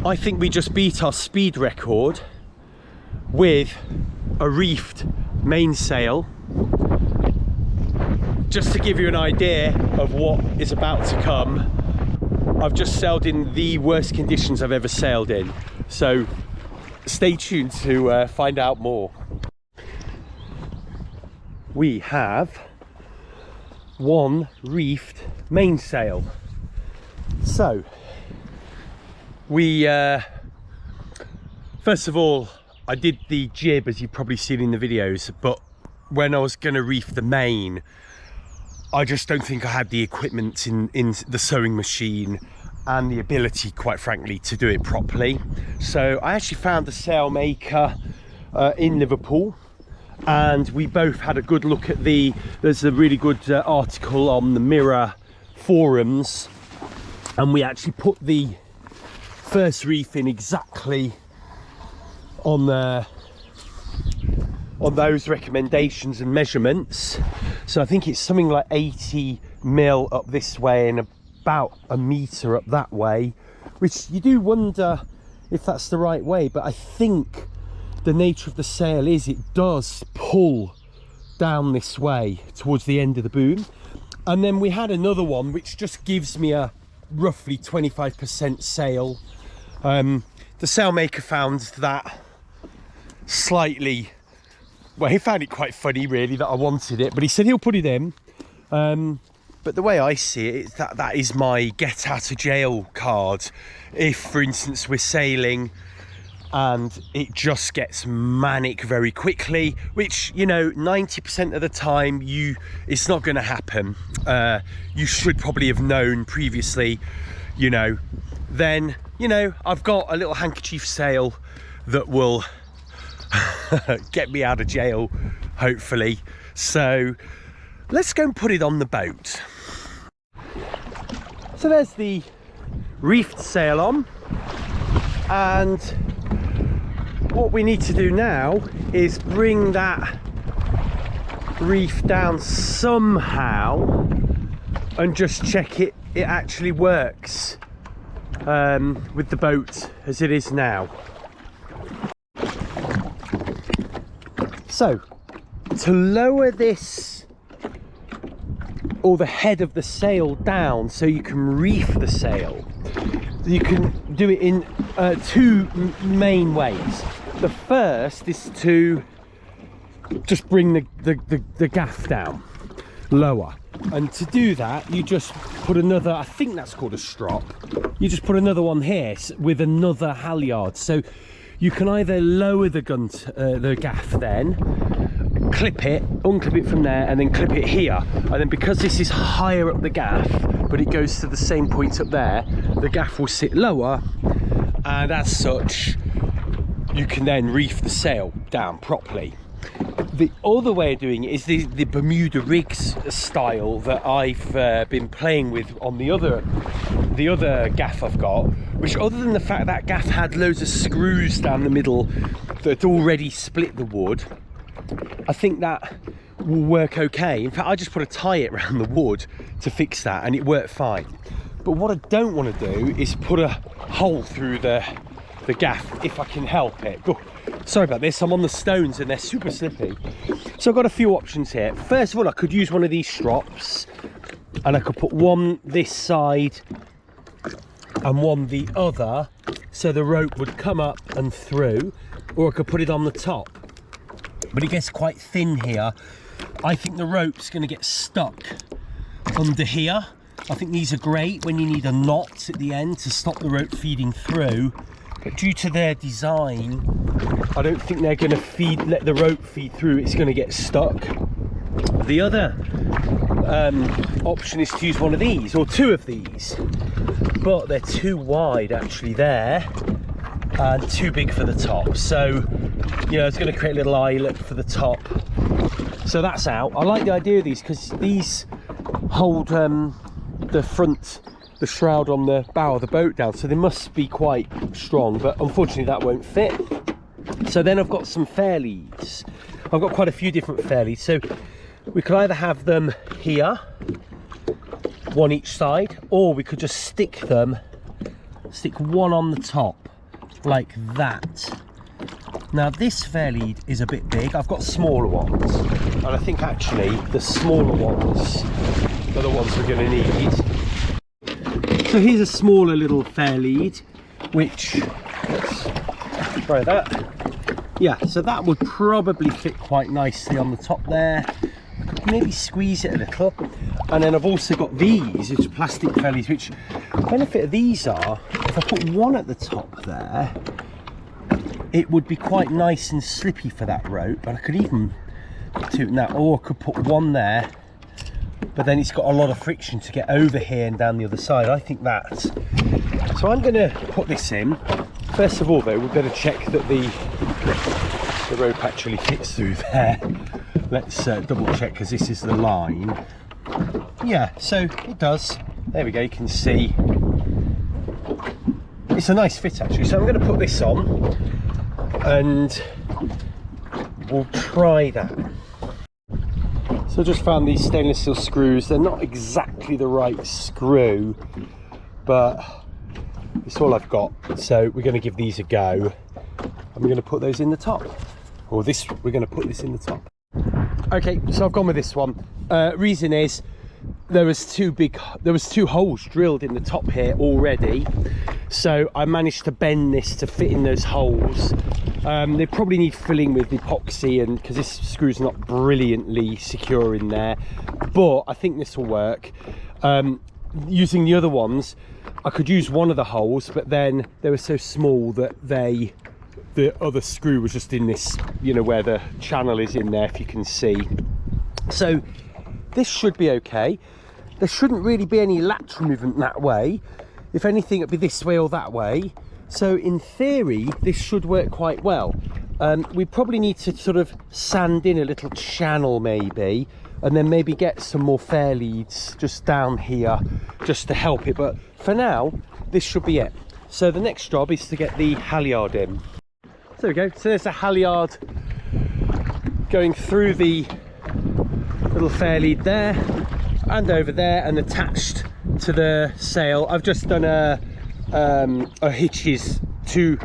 I think we just beat our speed record with a reefed mainsail. Just to give you an idea of what is about to come, I've just sailed in the worst conditions I've ever sailed in. So stay tuned to find out more. We have one reefed mainsail. So we first of all, I did the jib, as you've probably seen in the videos, but when I was going to reef the main, I just don't think I had the equipment in the sewing machine and the ability, quite frankly, to do it properly. So I actually found a sailmaker in Liverpool, and we both had a good look at there's a really good article on the Mirror forums, and we actually put the first reef in exactly on those recommendations and measurements. So I think it's something like 80 mil up this way and about a meter up that way, which you do wonder if that's the right way, but I think the nature of the sail is it does pull down this way towards the end of the boom. And then we had another one which just gives me a roughly 25% sail. The sailmaker found that slightly, well, he found it quite funny really that I wanted it, but he said he'll put it in. But the way I see it is that is my get out of jail card. If, for instance, we're sailing and it just gets manic very quickly, which, you know, 90% of the time it's not going to happen. You should probably have known previously, you know, then, you know, I've got a little handkerchief sail that will get me out of jail, hopefully. So let's go and put it on the boat. So there's the reefed sail on, and what we need to do now is bring that reef down somehow and just check it actually works with the boat as it is now. So to lower this, or the head of the sail down so you can reef the sail, you can do it in two main ways. The first is to just bring the gaff down lower, and to do that you just put another, I think that's called a strop, you just put another one here with another halyard, so you can either lower the gaff, then clip it, unclip it from there, and then clip it here. And then because this is higher up the gaff, but it goes to the same point up there, the gaff will sit lower, and as such, you can then reef the sail down properly. The other way of doing it is the Bermuda rigs style that I've been playing with on the other gaff I've got, which, other than the fact that gaff had loads of screws down the middle that already split the wood, I think that will work okay. In fact, I just put a tie around the wood to fix that, and it worked fine. But what I don't want to do is put a hole through the gaff if I can help it. Oh, sorry about this, I'm on the stones and they're super slippy. So I've got a few options here. First of all, I could use one of these strops, and I could put one this side and one the other, so the rope would come up and through, or I could put it on the top. But it gets quite thin here. I think the rope's going to get stuck under here. I think these are great when you need a knot at the end to stop the rope feeding through, but due to their design, I don't think they're going to let the rope feed through. It's going to get stuck. The other option is to use one of these, or two of these, but they're too wide actually there and too big for the top. So, you know, it's going to create a little eyelet for the top. So that's out. I like the idea of these because these hold the shroud on the bow of the boat down, so they must be quite strong, but unfortunately that won't fit. So then I've got some fairleads. I've got quite a few different fairleads, so we could either have them here, one each side, or we could just stick one on the top. like that. Now this fair lead is a bit big. I've got smaller ones, and I think actually the smaller ones are the ones we're going to need. So here's a smaller little fair lead, which, let's try that. Yeah, so that would probably fit quite nicely on the top there. Maybe squeeze it a little. And then I've also got these, which are plastic fair leads, which the benefit of these are, if I put one at the top there, it would be quite nice and slippy for that rope. And I could even do that, or I could put one there, but then it's got a lot of friction to get over here and down the other side. I think that. So I'm going to put this in. First of all though, we've got to check that the rope actually fits through there. Let's double check, because this is the line. Yeah, so it does. There we go, you can see. It's a nice fit actually. So I'm going to put this on and we'll try that. So I just found these stainless steel screws. They're not exactly the right screw, but it's all I've got. So we're going to give these a go, and we're going to put those in the top. Or this, we're going to put this in the top. Okay, so I've gone with this one. Reason is there was two holes drilled in the top here already, so I managed to bend this to fit in those holes. They probably need filling with epoxy, and because this screw's not brilliantly secure in there, but I think this will work. Using the other ones, I could use one of the holes, but then they were so small that the other screw was just in this, you know, where the channel is in there, if you can see. So this should be okay. There shouldn't really be any lateral movement that way. If anything, it'd be this way or that way. So in theory, this should work quite well. We probably need to sort of sand in a little channel maybe, and then maybe get some more fair leads just down here just to help it. But for now, this should be it. So the next job is to get the halyard in. So there we go. So there's a halyard going through the little fair lead there and over there and attached to the sail. I've just done a hitches, two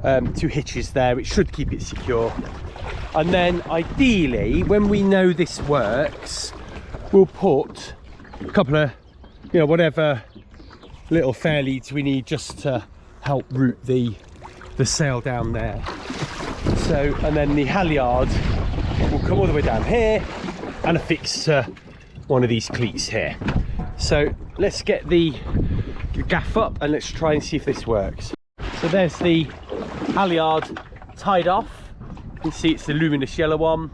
hitches there, which should keep it secure. And then ideally, when we know this works, we'll put a couple of, you know, whatever little fair leads we need just to help route the sail down there. So, and then the halyard will come all the way down here and affix to one of these cleats here. So let's get the gaff up and let's try and see if this works. So there's the halyard tied off. You can see it's the luminous yellow one.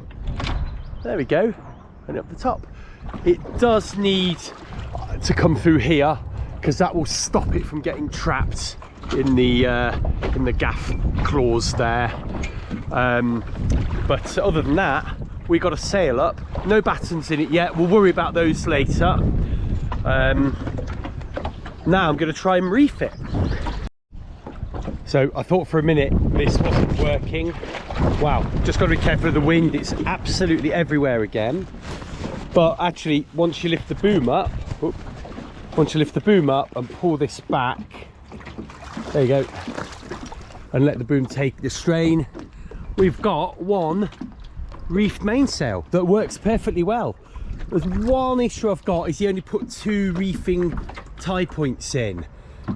There we go, and up the top. It does need to come through here because that will stop it from getting trapped in the gaff claws there. But other than that, we got a sail up. No battens in it yet. We'll worry about those later. Now I'm going to try and reef it. So I thought for a minute this wasn't working. Wow, just got to be careful of the wind. It's absolutely everywhere again. But actually, once you lift the boom up, and pull this back, there you go, and let the boom take the strain, we've got one reefed mainsail that works perfectly well. There's one issue I've got, is he only put 2 reefing tie points in.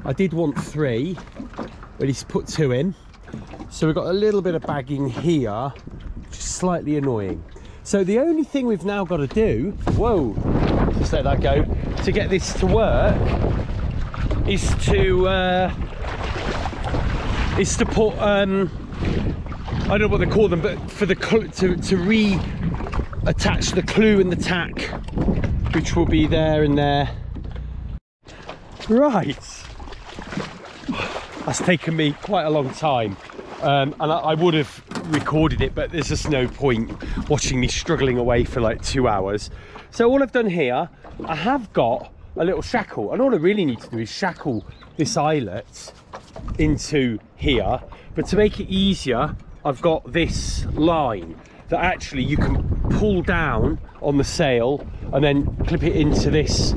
I did want 3, but he's put 2 in. So we've got a little bit of bagging here, which is slightly annoying. So the only thing we've now got to do, whoa, just let that go, to get this to work is to put, I don't know what they call them, but for the to re-attach the clew and the tack, which will be there and there. Right, that's taken me quite a long time, and I would have recorded it, but there's just no point watching me struggling away for like 2 hours. So all I've done here, I have got a little shackle, and all I really need to do is shackle this eyelet into here. But to make it easier, I've got this line that actually you can pull down on the sail and then clip it into this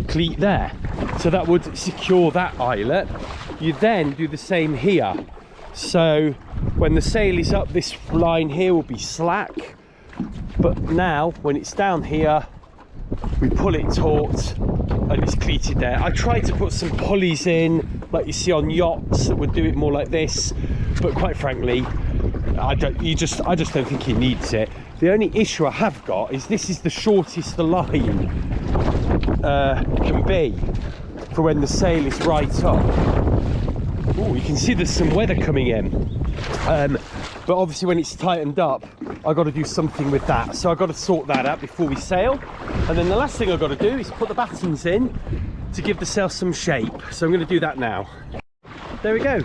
cleat there. So that would secure that eyelet. You then do the same here. So when the sail is up, this line here will be slack, but now when it's down here, we pull it taut and it's cleated there. I tried to put some pulleys in like you see on yachts that would do it more like this, but quite frankly I just don't think it needs it. The only issue I have got is this is the shortest the line can be for when the sail is right up. Oh, you can see there's some weather coming in, but obviously when it's tightened up I've got to do something with that, so I've got to sort that out before we sail. And then the last thing I've got to do is put the battens in to give the sail some shape, so I'm going to do that now. There we go,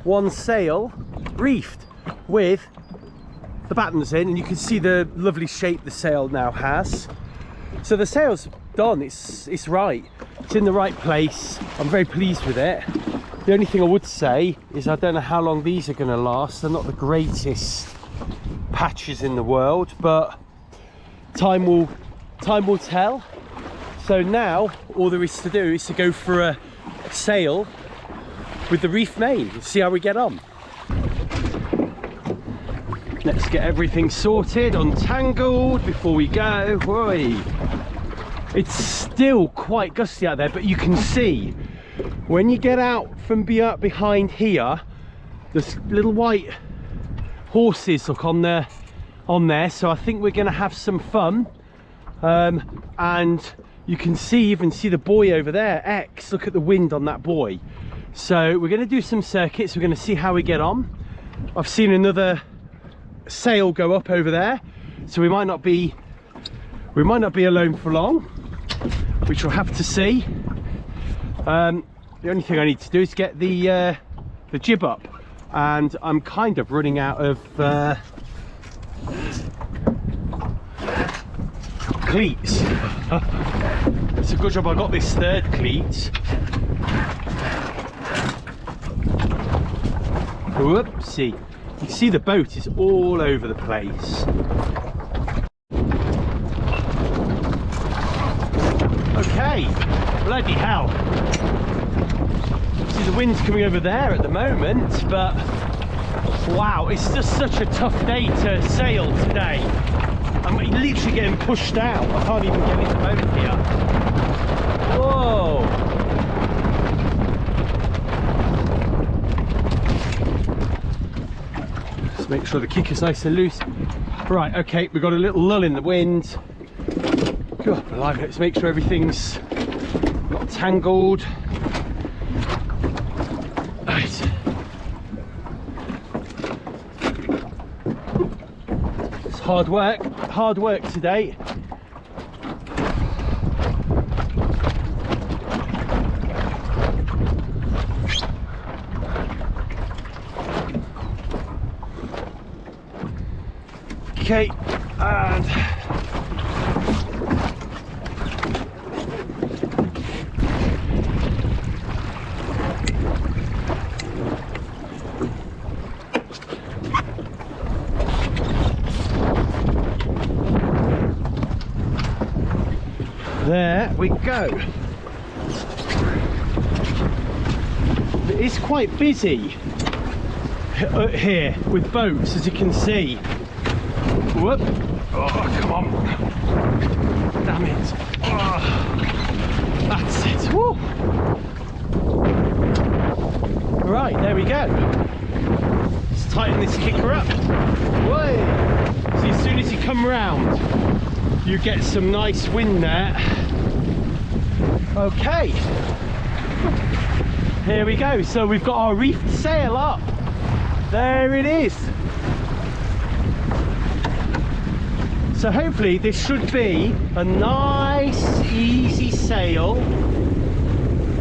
one sail reefed with the battens in, and you can see the lovely shape the sail now has. So the sail's done, it's right, it's in the right place. I'm very pleased with it. The only thing I would say is I don't know how long these are going to last. They're not the greatest patches in the world, but time will tell. So now all there is to do is to go for a sail with the reef main and see how we get on. Let's get everything sorted, untangled before we go. Whoa. It's still quite gusty out there, but you can see when you get out from behind here, there's little white horses look on there, so I think we're going to have some fun. And you can even see the buoy over there, X. Look at the wind on that buoy. So we're going to do some circuits. We're going to see how we get on. I've seen another sail go up over there, so we might not be alone for long, which we'll have to see. The only thing I need to do is get the jib up, and I'm kind of running out of cleats. It's a good job I got this third cleat. Whoopsie. You can see the boat is all over the place. Okay, bloody hell. See the wind's coming over there at the moment, but wow, it's just such a tough day to sail today. I'm literally getting pushed out. I can't even get in the boat here. Whoa. Just make sure the kicker's nice and loose. Right, okay, we've got a little lull in the wind. God, alive, let's make sure everything's not tangled. Right. It's hard work today. Okay, and there we go. It is quite busy here with boats, as you can see. Whoop. Oh, come on. Damn it. Oh, that's it. Woo. Right, there we go. Let's tighten this kicker up. Whoa. See, as soon as you come round, you get some nice wind there. Okay. Here we go. So we've got our reefed sail up. There it is. So hopefully this should be a nice easy sail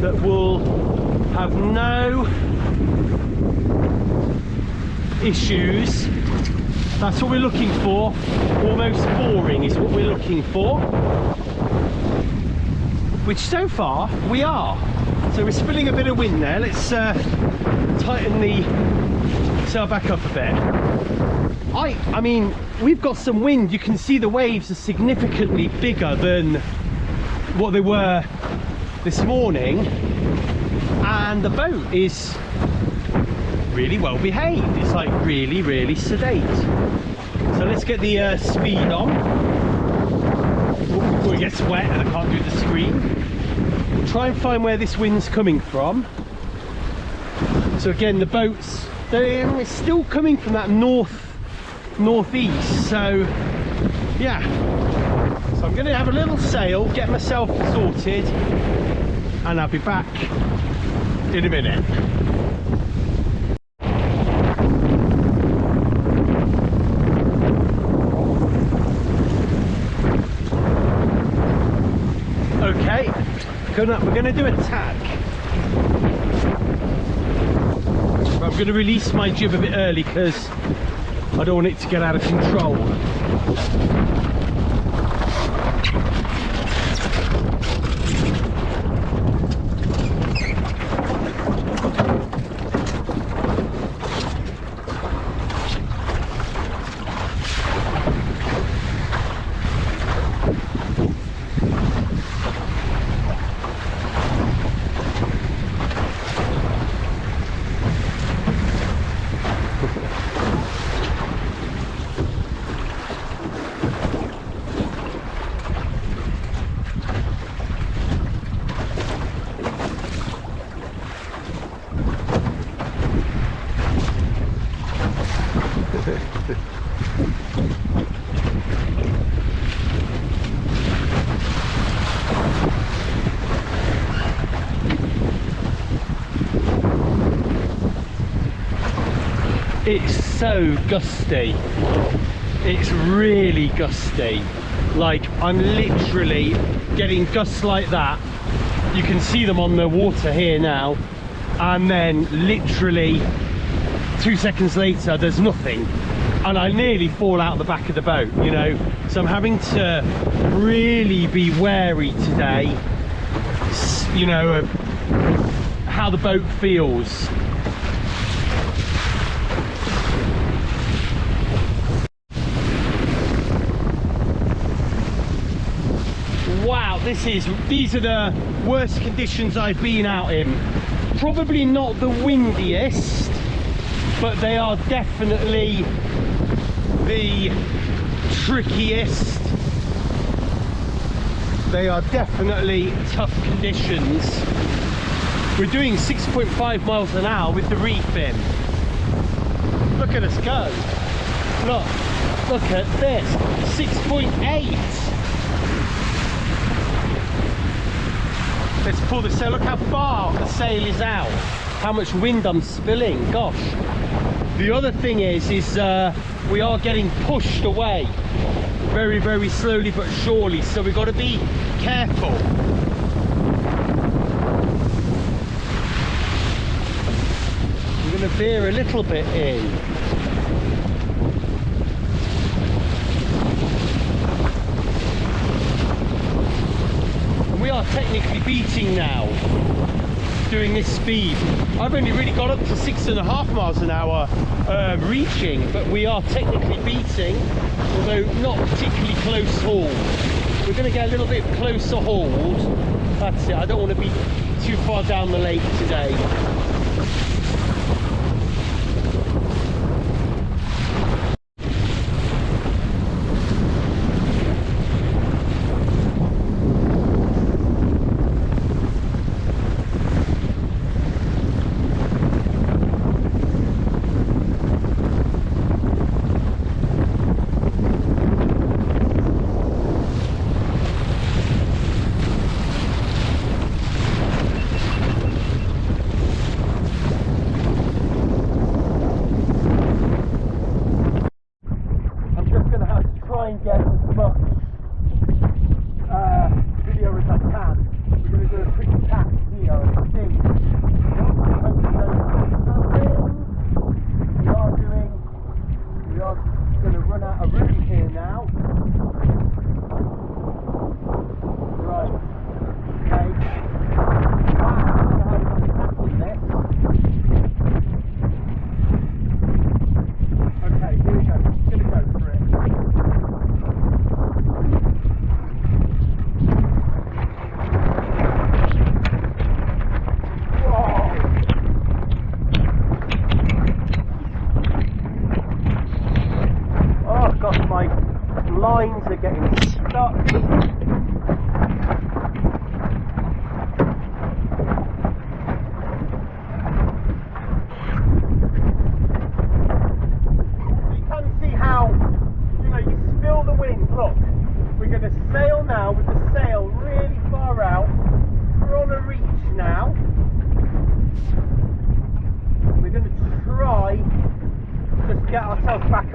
that will have no issues. That's what we're looking for. Almost boring is what we're looking for, which so far we are. So we're spilling a bit of wind there. Let's tighten the sail back up a bit. I mean, we've got some wind. You can see the waves are significantly bigger than what they were this morning, and the boat is really well behaved. It's like really, really sedate. So let's get the speed on before it gets wet and I can't do the screen. Try and find where this wind's coming from. So again, the boats, it's still coming from that northeast. So yeah, so I'm going to have a little sail, get myself sorted, and I'll be back in a minute. Okay, we're going to do a tack. I'm going to release my jib a bit early because I don't want it to get out of control. It's so gusty. It's really gusty. Like, I'm literally getting gusts like that. You can see them on the water here now, and then literally 2 seconds later there's nothing, and I nearly fall out the back of the boat, you know. So I'm having to really be wary today, you know, of how the boat feels. Wow, these are the worst conditions I've been out in. Probably not the windiest, but they are definitely the trickiest. They are definitely tough conditions. We're doing 6.5 miles an hour with the reefing. Look at us go. Look at this, 6.8. Let's pull the sail. Look how far the sail is out. How much wind I'm spilling. Gosh. The other thing is we are getting pushed away very, very slowly but surely. So we've got to be careful. I'm going to veer a little bit in. We are technically beating now, doing this speed. I've only really got up to 6.5 miles an hour reaching, but we are technically beating, although not particularly close haul. We're going to get a little bit closer hauled. That's it. I don't want to be too far down the lake today.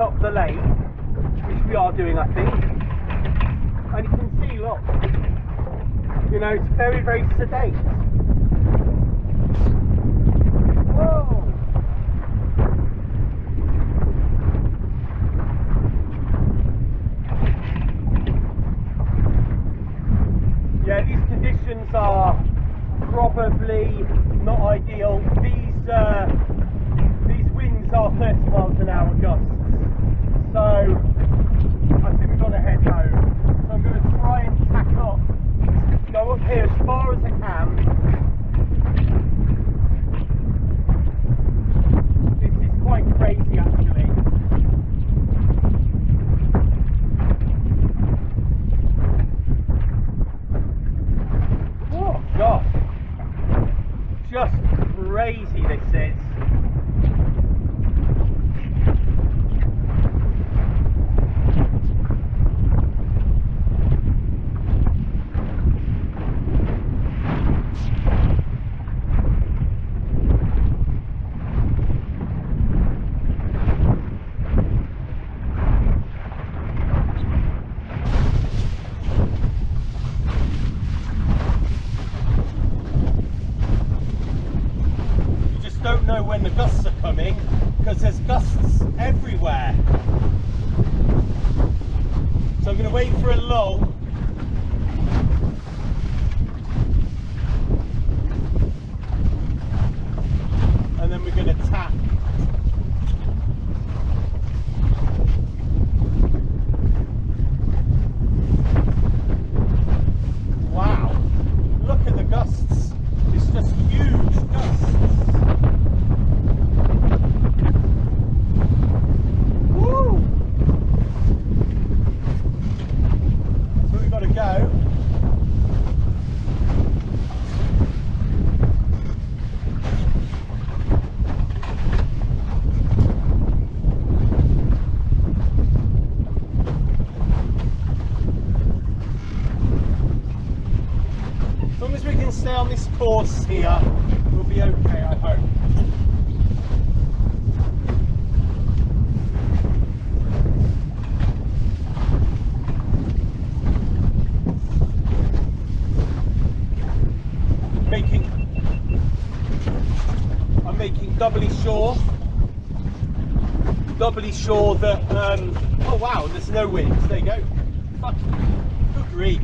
up the lake, which we are doing, I think, and you can see, look, you know, it's very, very sedate. Whoa! Yeah, these conditions are probably not ideal. These winds are 30 miles an hour gusts, so I think we've got to head home. So I'm going to try and tack up, go up here as far as I can. This is quite crazy actually. Oh gosh, just crazy this is. Don't know when the gusts are coming because there's gusts everywhere, so I'm going to wait for a lull. And then we're going to tack. Wow, look at the gusts, it's just huge gusts. Go. As long as we can stay on this course here, we'll be okay, I hope. I'm making doubly sure that oh wow, there's no wind. There you go. Fuck, good grief.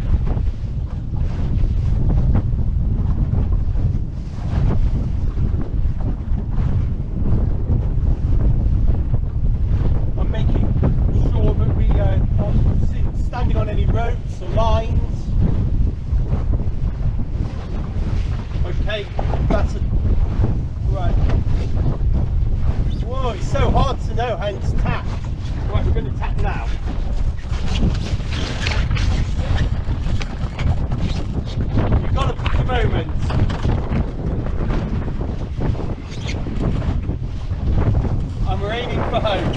I'm making sure that we aren't standing on any ropes or lines. Okay, that's it. Right. Whoa, it's so hard to know how to tack. Right, we're going to tack now. You've got to pick a moment. And we're aiming for home.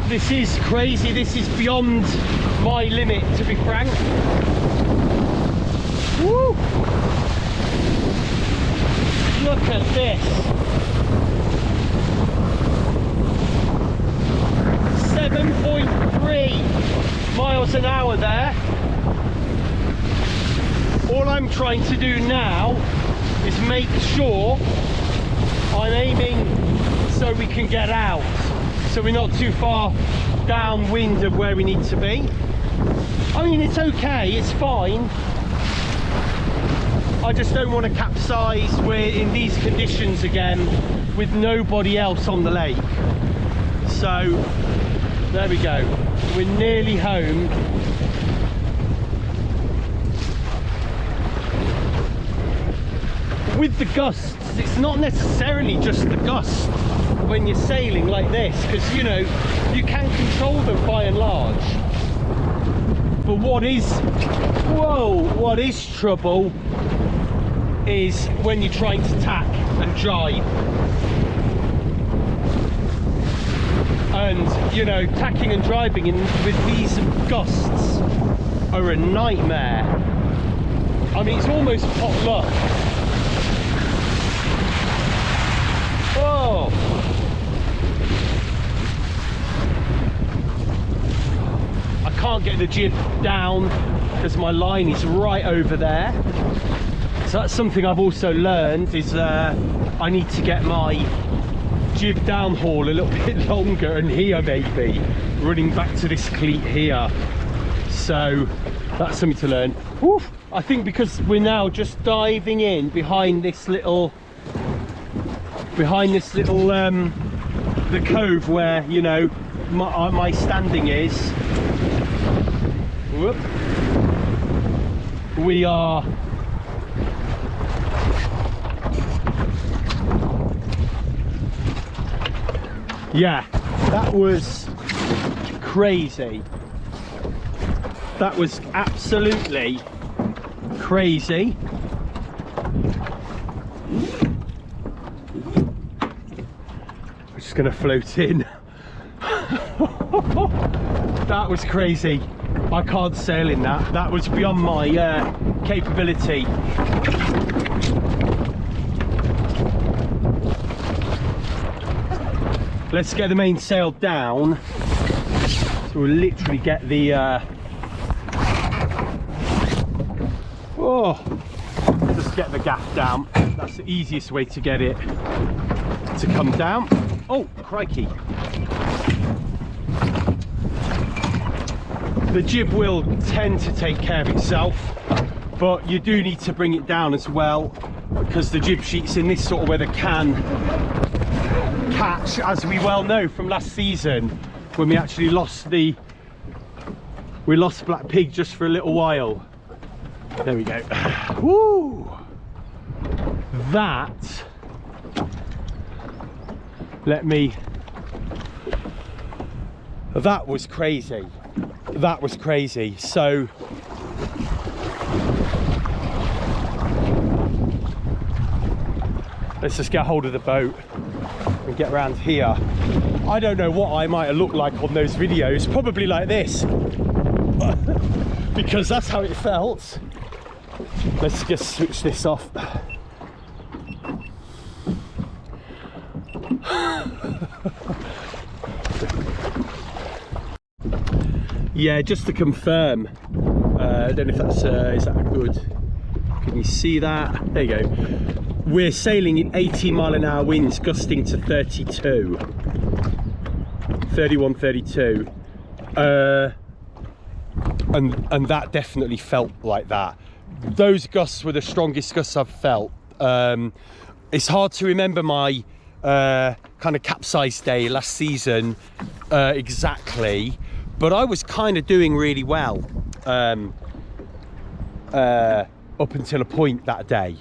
This is crazy, this is beyond my limit, to be frank. Woo! Look at this. 7.3 miles an hour there. All I'm trying to do now is make sure I'm aiming so we can get out, so we're not too far downwind of where we need to be. I mean, it's okay, it's fine. I just don't want to capsize. We're in these conditions again with nobody else on the lake. So there we go, we're nearly home. With the gusts, it's not necessarily just the gust when you're sailing like this, because you know you can control them by and large. But what is trouble is when you're trying to tack and jibe. And you know, tacking and driving with these gusts are a nightmare. I mean, it's almost pot luck. Oh! I can't get the jib down because my line is right over there. So that's something I've also learned, is I need to get my jib downhaul a little bit longer, and here maybe running back to this cleat here. So that's something to learn. Woo! I think because we're now just diving in behind this little the cove where, you know, my standing is. Whoop. We are yeah, that was crazy. That was absolutely crazy. We're just gonna float in. That was crazy. I can't sail in that. That was beyond my capability. Let's get the mainsail down. So we'll literally get the just get the gaff down. That's the easiest way to get it to come down. Oh, crikey. The jib will tend to take care of itself, but you do need to bring it down as well, because the jib sheets in this sort of weather can catch, as we well know from last season when we actually lost Black Pig just for a little while. There we go. Woo! That, that was crazy. That was crazy. So let's just get hold of the boat and get around here. I don't know what I might have looked like on those videos, probably like this, because that's how it felt. Let's just switch this off. Yeah, just to confirm, I don't know if that's is that good? Can you see that? There you go. We're sailing in 80-mile-an-hour winds, gusting to 32, 31, 32, and that definitely felt like that. Those gusts were the strongest gusts I've felt. It's hard to remember my kind of capsized day last season exactly, but I was kind of doing really well up until a point that day,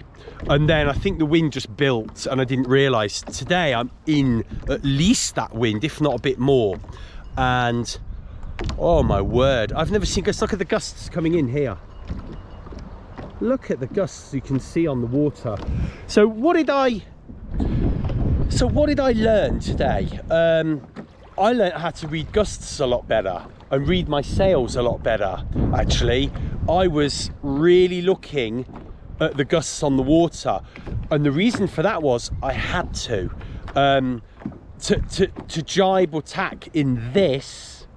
and then I think the wind just built and I didn't realise. Today I'm in at least that wind, if not a bit more, and oh my word, I've never seen gusts. Look at the gusts coming in here. Look at the gusts you can see on the water. So what did I learn today? I learned how to read gusts a lot better and read my sails a lot better, actually. I was really looking at the gusts on the water, and the reason for that was I had to jibe or tack in this.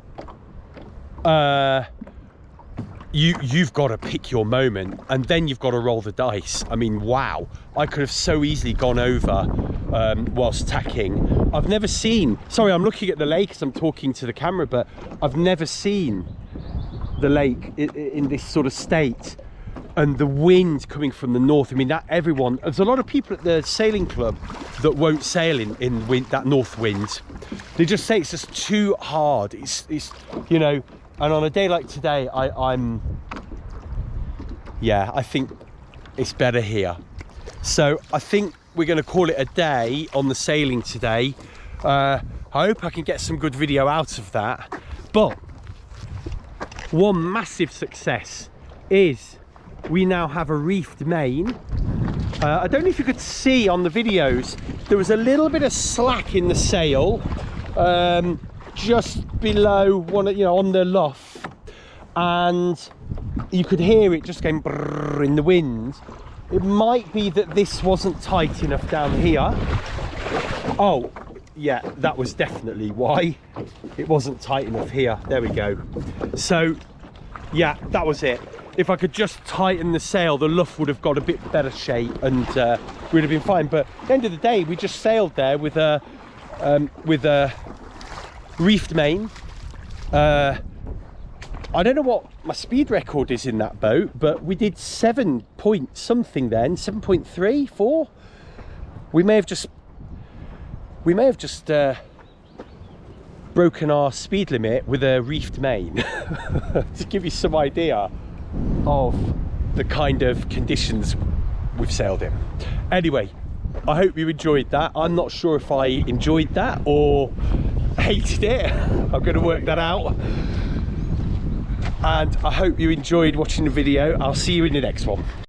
You've got to pick your moment, and then you've got to roll the dice. I mean, wow, I could have so easily gone over whilst tacking. I've never seen, sorry, I'm looking at the lake as I'm talking to the camera, but I've never seen the lake in this sort of state, and the wind coming from the north. I mean, that there's a lot of people at the sailing club that won't sail in wind, that north wind. They just say it's just too hard. It's you know. And on a day like today, I think it's better here. So I think we're going to call it a day on the sailing today. I hope I can get some good video out of that. But one massive success is we now have a reefed main. I don't know if you could see on the videos, there was a little bit of slack in the sail, just below one, you know, on the luff, and you could hear it just going brrr in the wind. It might be that this wasn't tight enough down here. Oh yeah, that was definitely why it wasn't tight enough here. There we go. So yeah, that was it. If I could just tighten the sail, the luff would have got a bit better shape and we'd have been fine. But at the end of the day, we just sailed there with a reefed main. I don't know what my speed record is in that boat, but we did 7 point something then, 7.3, 4. We may have just broken our speed limit with a reefed main to give you some idea of the kind of conditions we've sailed in. Anyway, I hope you enjoyed that. I'm not sure if I enjoyed that or hated it. I'm going to work that out. And I hope you enjoyed watching the video. I'll see you in the next one.